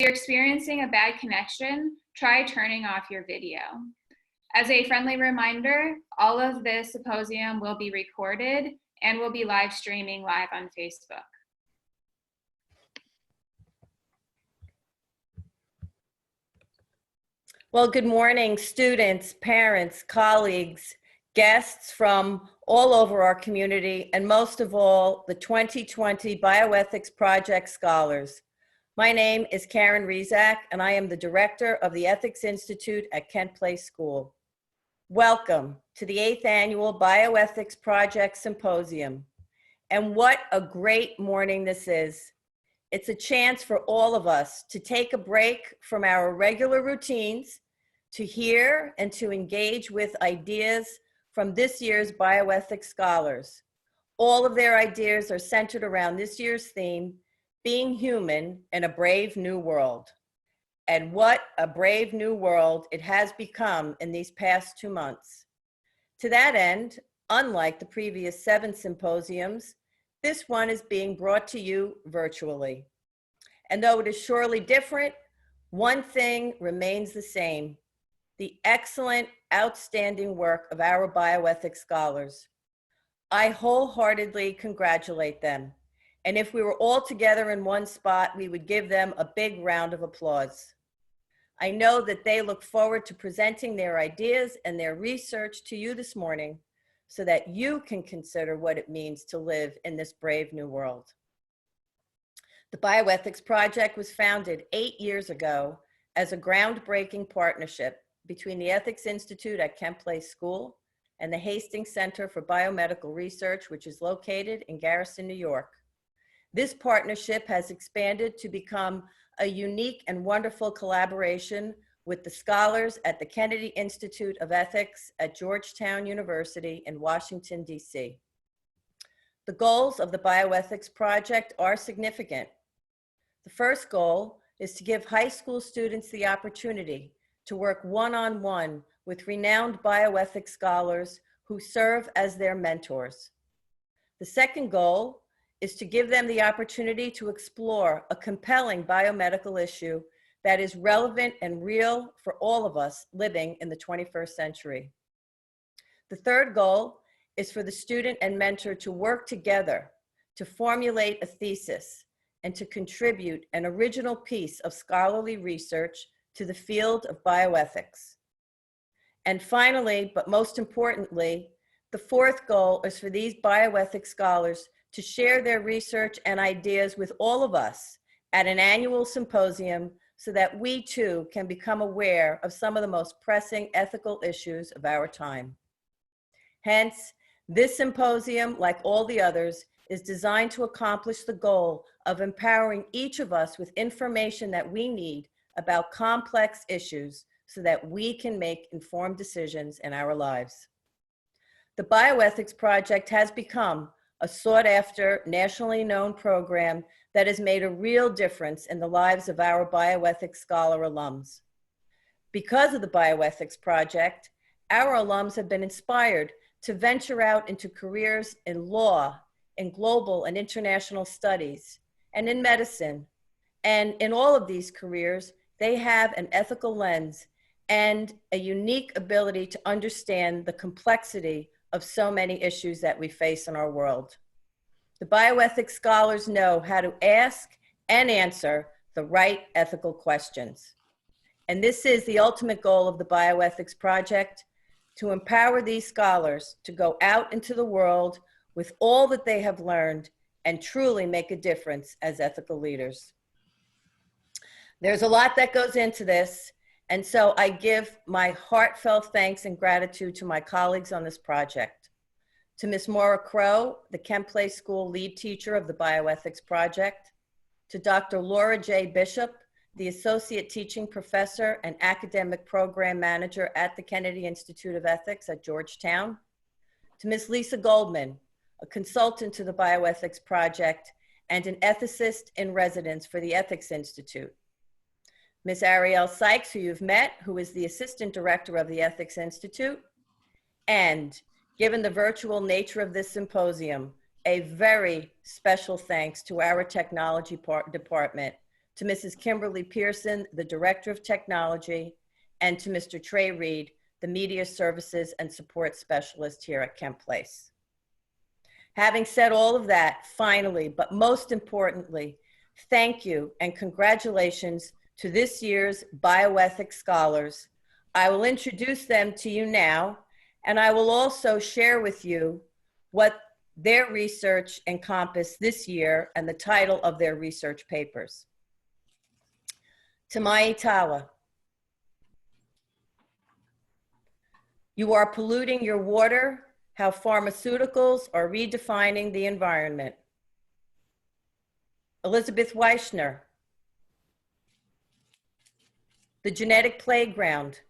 you're experiencing a bad connection, try turning off your video. As a friendly reminder, all of this symposium will be recorded and will be live streaming live on Facebook. Well, good morning, students, parents, colleagues, guests from all over our community, and most of all, the 2020 Bioethics Project scholars. My name is Karen Rizak, and I am the director of the Ethics Institute at Kent Place School. Welcome to the 8th Annual Bioethics Project Symposium. And what a great morning this is. It's a chance for all of us to take a break from our regular routines, to hear and to engage with ideas from this year's bioethics scholars. All of their ideas are centered around this year's theme, being human in a brave new world. And what a brave new world it has become in these past 2 months. To that end, unlike the previous 7 symposiums, this one is being brought to you virtually. And though it is surely different, one thing remains the same: the excellent, outstanding work of our bioethics scholars. I wholeheartedly congratulate them. And if we were all together in one spot, we would give them a big round of applause. I know that they look forward to presenting their ideas and their research to you this morning so that you can consider what it means to live in this brave new world. The Bioethics Project was founded 8 years ago as a groundbreaking partnership between the Ethics Institute at Kent Place School and the Hastings Center for Biomedical Research, which is located in Garrison, New York. This partnership has expanded to become a unique and wonderful collaboration with the scholars at the Kennedy Institute of Ethics at Georgetown University in Washington, D.C. The goals of the Bioethics Project are significant. The first goal is to give high school students the opportunity to work one-on-one with renowned bioethics scholars who serve as their mentors. The second goal is to give them the opportunity to explore a compelling biomedical issue that is relevant and real for all of us living in the 21st century. The third goal is for the student and mentor to work together to formulate a thesis and to contribute an original piece of scholarly research to the field of bioethics. And finally, but most importantly, the fourth goal is for these bioethics scholars to share their research and ideas with all of us at an annual symposium so that we too can become aware of some of the most pressing ethical issues of our time. Hence, this symposium, like all the others, is designed to accomplish the goal of empowering each of us with information that we need about complex issues so that we can make informed decisions in our lives. The Bioethics Project has become a sought-after, nationally known program that has made a real difference in the lives of our bioethics scholar alums. Because of the Bioethics Project, our alums have been inspired to venture out into careers in law, in global and international studies, and in medicine. And in all of these careers, they have an ethical lens and a unique ability to understand the complexity of so many issues that we face in our world. The bioethics scholars know how to ask and answer the right ethical questions. And this is the ultimate goal of the Bioethics Project, to empower these scholars to go out into the world with all that they have learned and truly make a difference as ethical leaders. There's a lot that goes into this, and so I give my heartfelt thanks and gratitude to my colleagues on this project. To Ms. Maura Crow, the Kent Place School lead teacher of the Bioethics Project. To Dr. Laura J. Bishop, the Associate Teaching Professor and Academic Program Manager at the Kennedy Institute of Ethics at Georgetown. To Ms. Lisa Goldman, a consultant to the Bioethics Project and an ethicist in residence for the Ethics Institute. Ms. Arielle Sykes, who you've met, who is the Assistant Director of the Ethics Institute. And given the virtual nature of this symposium, a very special thanks to our technology department, to Mrs. Kimberly Pearson, the Director of Technology, and to Mr. Trey Reed, the Media Services and Support Specialist here at Kent Place. Having said all of that, finally, but most importantly, thank you and congratulations to this year's Bioethics Scholars. I will introduce them to you now, and I will also share with you what their research encompassed this year and the title of their research papers. Tamai Tawa, you are polluting your water, how pharmaceuticals are redefining the environment. Elizabeth Weichner, the genetic playground,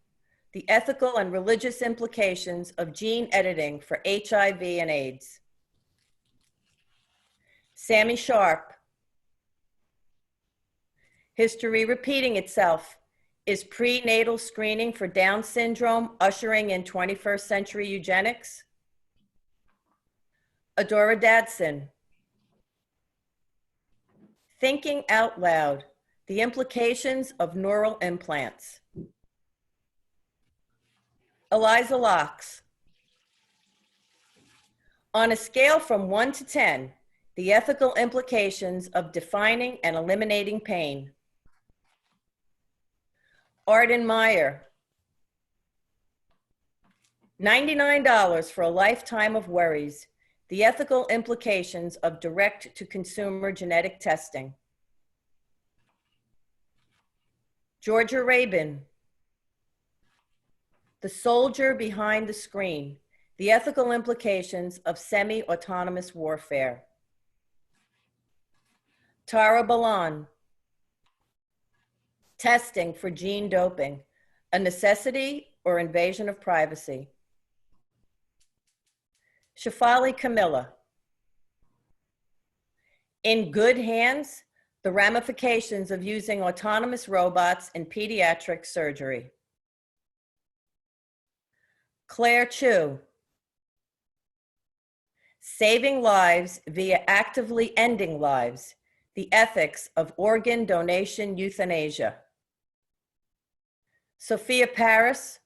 the ethical and religious implications of gene editing for HIV and AIDS. Sammy Sharp, history repeating itself. Is prenatal screening for Down syndrome ushering in 21st century eugenics? Adora Dadson, thinking out loud, the implications of neural implants. Eliza Locks, on a scale from 1 to 10, the ethical implications of defining and eliminating pain. Arden Meyer, $99 for a lifetime of worries, the ethical implications of direct-to-consumer genetic testing. Georgia Rabin, the soldier behind the screen, the ethical implications of semi-autonomous warfare. Tara Balan, testing for gene doping, a necessity or invasion of privacy. Shafali Camilla, in good hands, the ramifications of using autonomous robots in pediatric surgery. Claire Chu, saving lives via actively ending lives, the ethics of organ donation euthanasia. Sophia Paris,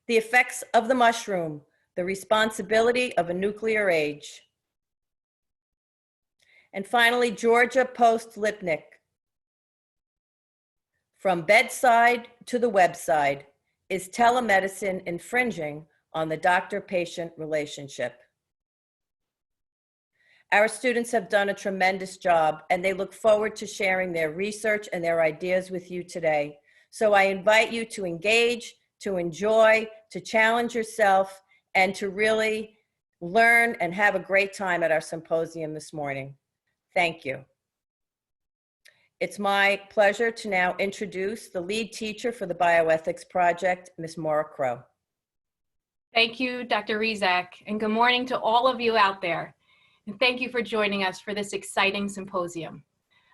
the effects of the mushroom, the responsibility of a nuclear age. And finally, Georgia Post-Lipnick, from bedside to the website, is telemedicine infringing on the doctor-patient relationship? Our students have done a tremendous job, and they look forward to sharing their research and their ideas with you today. So I invite you to engage, to enjoy, to challenge yourself, and to really learn and have a great time at our symposium this morning. Thank you. It's my pleasure to now introduce the lead teacher for the Bioethics Project, Ms. Maura Crow. Thank you, Dr. Rizak, and good morning to all of you out there. And thank you for joining us for this exciting symposium.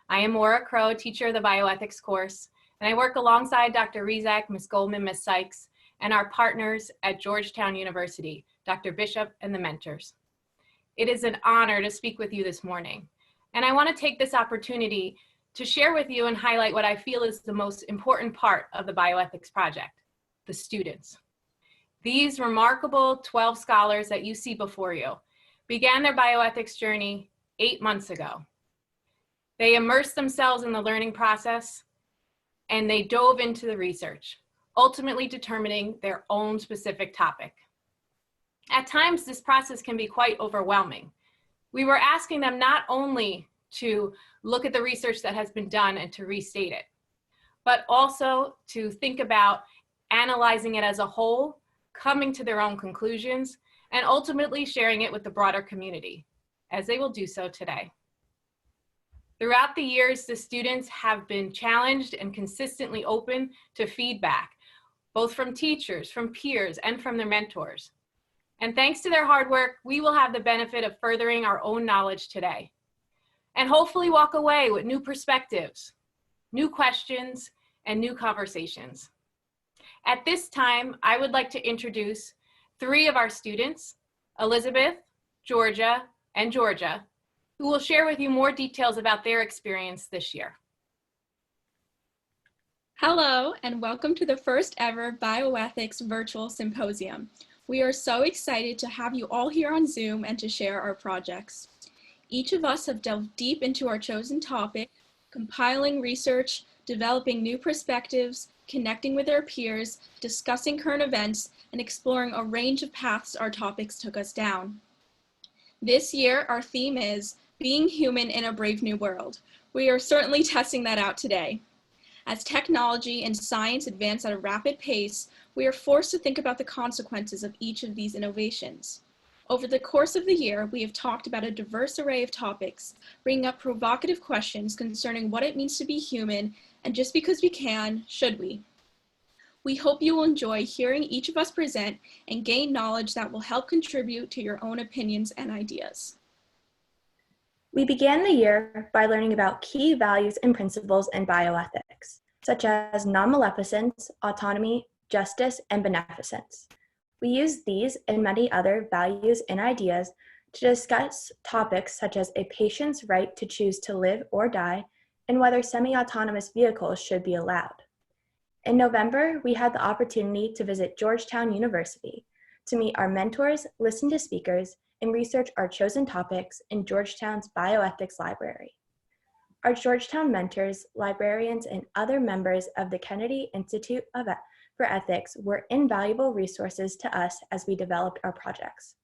I am Maura Crow, teacher of the Bioethics course, and I work alongside Dr. Rizak, Ms. Goldman, Ms. Sykes, and our partners at Georgetown University, Dr. Bishop and the mentors. It is an honor to speak with you this morning, and I want to take this opportunity to share with you and highlight what I feel is the most important part of the Bioethics Project, the students. These remarkable 12 scholars that you see before you began their bioethics journey 8 months ago. They immersed themselves in the learning process and they dove into the research, ultimately determining their own specific topic. At times, this process can be quite overwhelming. We were asking them not only to look at the research that has been done and to restate it, but also to think about analyzing it as a whole, coming to their own conclusions, and ultimately sharing it with the broader community, as they will do so today. Throughout the years, the students have been challenged and consistently open to feedback, both from teachers, from peers, and from their mentors. And thanks to their hard work, we will have the benefit of furthering our own knowledge today, and hopefully walk away with new perspectives, new questions, and new conversations. At this time, I would like to introduce 3 of our students, Elizabeth, Georgia, and Georgia, who will share with you more details about their experience this year. Hello, and welcome to the first ever Bioethics Virtual Symposium. We are so excited to have you all here on Zoom and to share our projects. Each of us have delved deep into our chosen topic, compiling research, developing new perspectives, connecting with our peers, discussing current events, and exploring a range of paths our topics took us down. This year, our theme is Being Human in a Brave New World. We are certainly testing that out today. As technology and science advance at a rapid pace, we are forced to think about the consequences of each of these innovations. Over the course of the year, we have talked about a diverse array of topics, bringing up provocative questions concerning what it means to be human, and just because we can, should we? We hope you will enjoy hearing each of us present and gain knowledge that will help contribute to your own opinions and ideas. We began the year by learning about key values and principles in bioethics, such as non-maleficence, autonomy, justice, and beneficence. We used these and many other values and ideas to discuss topics such as a patient's right to choose to live or die and whether semi-autonomous vehicles should be allowed. In November, we had the opportunity to visit Georgetown University to meet our mentors, listen to speakers, and research our chosen topics in Georgetown's Bioethics Library. Our Georgetown mentors, librarians, and other members of the Kennedy Institute for Ethics were invaluable resources to us as we developed our projects.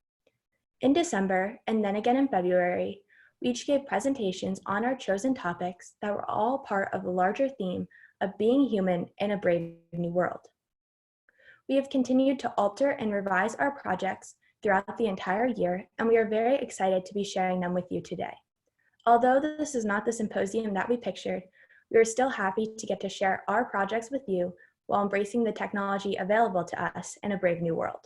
In December, and then again in February, we each gave presentations on our chosen topics that were all part of the larger theme of being human in a brave new world. We have continued to alter and revise our projects throughout the entire year, and we are very excited to be sharing them with you today. Although this is not the symposium that we pictured, we are still happy to get to share our projects with you while embracing the technology available to us in a brave new world.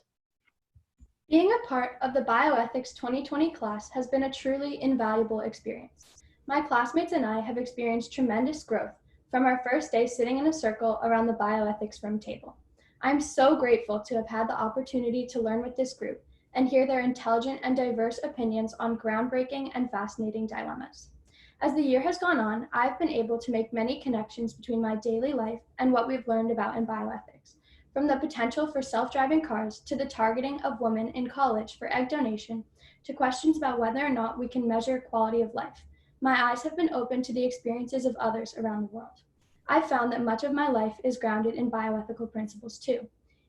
Being a part of the Bioethics 2020 class has been a truly invaluable experience. My classmates and I have experienced tremendous growth from our first day sitting in a circle around the bioethics room table. I'm so grateful to have had the opportunity to learn with this group and hear their intelligent and diverse opinions on groundbreaking and fascinating dilemmas. As the year has gone on, I've been able to make many connections between my daily life and what we've learned about in bioethics, from the potential for self-driving cars to the targeting of women in college for egg donation, to questions about whether or not we can measure quality of life. My eyes have been opened to the experiences of others around the world. I've found that much of my life is grounded in bioethical principles too.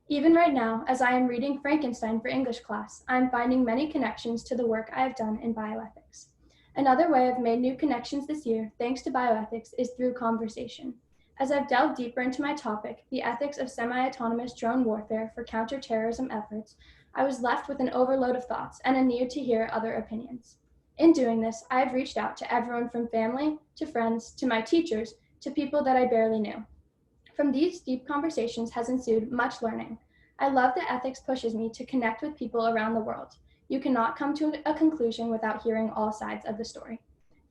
Even right now, as I am reading Frankenstein for English class, I am finding many connections to the work I have done in bioethics. Another way I've made new connections this year, thanks to bioethics, is through conversation. As I've delved deeper into my topic, the ethics of semi-autonomous drone warfare for counterterrorism efforts, I was left with an overload of thoughts and a need to hear other opinions. In doing this, I have reached out to everyone from family, to friends, to my teachers, to people that I barely knew. From these deep conversations has ensued much learning. I love that ethics pushes me to connect with people around the world. You cannot come to a conclusion without hearing all sides of the story.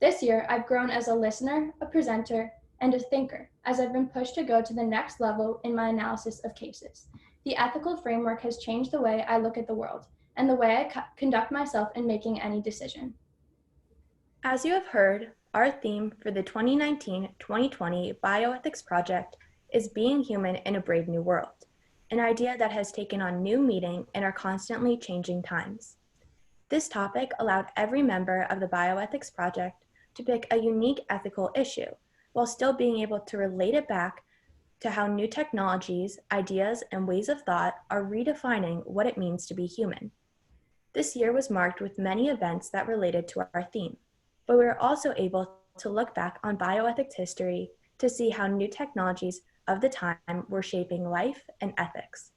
This year, I've grown as a listener, a presenter, and a thinker, as I've been pushed to go to the next level in my analysis of cases. The ethical framework has changed the way I look at the world and the way I conduct myself in making any decision. As you have heard, our theme for the 2019-2020 Bioethics Project is being human in a brave new world, an idea that has taken on new meaning in our constantly changing times. This topic allowed every member of the Bioethics Project to pick a unique ethical issue, while still being able to relate it back to how new technologies, ideas, and ways of thought are redefining what it means to be human. This year was marked with many events that related to our theme, but we were also able to look back on bioethics history to see how new technologies of the time were shaping life and ethics.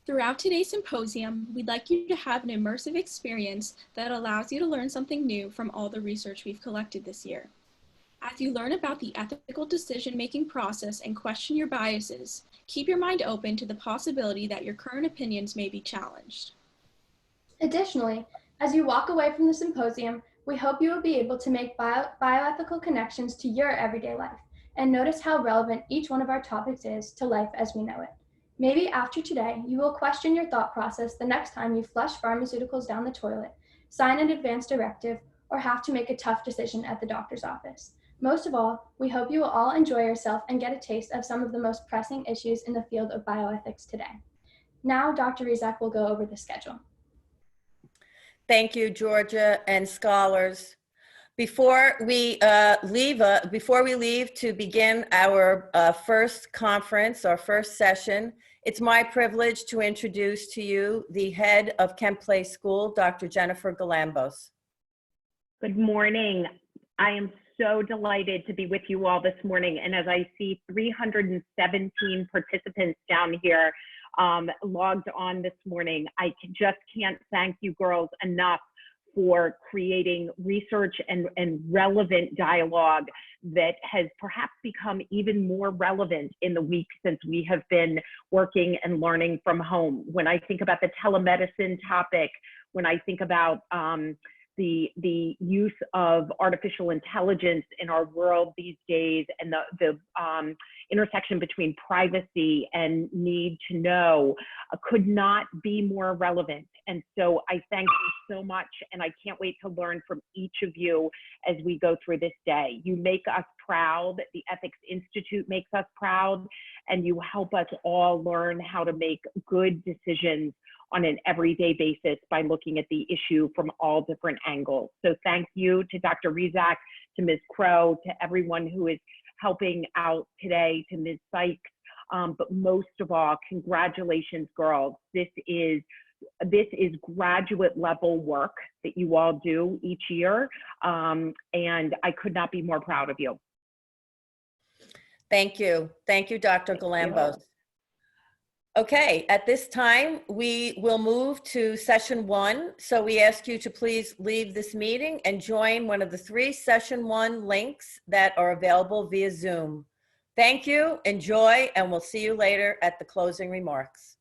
Throughout today's symposium, we'd like you to have an immersive experience that allows you to learn something new from all the research we've collected this year. As you learn about the ethical decision-making process and question your biases, keep your mind open to the possibility that your current opinions may be challenged. Additionally, as you walk away from the symposium, we hope you will be able to make bioethical connections to your everyday life and notice how relevant each one of our topics is to life as we know it. Maybe after today, you will question your thought process the next time you flush pharmaceuticals down the toilet sign an advance directive, or have to make a tough decision at the doctor's office. Most of all, we hope you will all enjoy yourself and get a taste of some of the most pressing issues in the field of bioethics today. Now, Dr. Rizak will go over the schedule. Thank you, Georgia and scholars. Before we leave to begin our first conference, our first session, it's my privilege to introduce to you the head of Kent Place School, Dr. Jennifer Galambos. Good morning. I am so delighted to be with you all this morning. And as I see 317 participants down here logged on this morning, I just can't thank you girls enough for creating research and relevant dialogue that has perhaps become even more relevant in the week since we have been working and learning from home. When I think about the telemedicine topic, when I think about the use of artificial intelligence in our world these days, and the intersection between privacy and need to know could not be more relevant. And so I thank you so much, and I can't wait to learn from each of you as we go through this day. You make us proud, the Ethics Institute makes us proud, and you help us all learn how to make good decisions on an everyday basis by looking at the issue from all different angles. So thank you to Dr. Rizak, to Ms. Crow, to everyone who is helping out today, to Ms. Sykes, but most of all, congratulations, girls. This is graduate level work that you all do each year, and I could not be more proud of you. Thank you. Thank you, Dr. Galambos. Okay, at this time, we will move to session 1. So we ask you to please leave this meeting and join one of the 3 session 1 links that are available via Zoom. Thank you, enjoy, and we'll see you later at the closing remarks.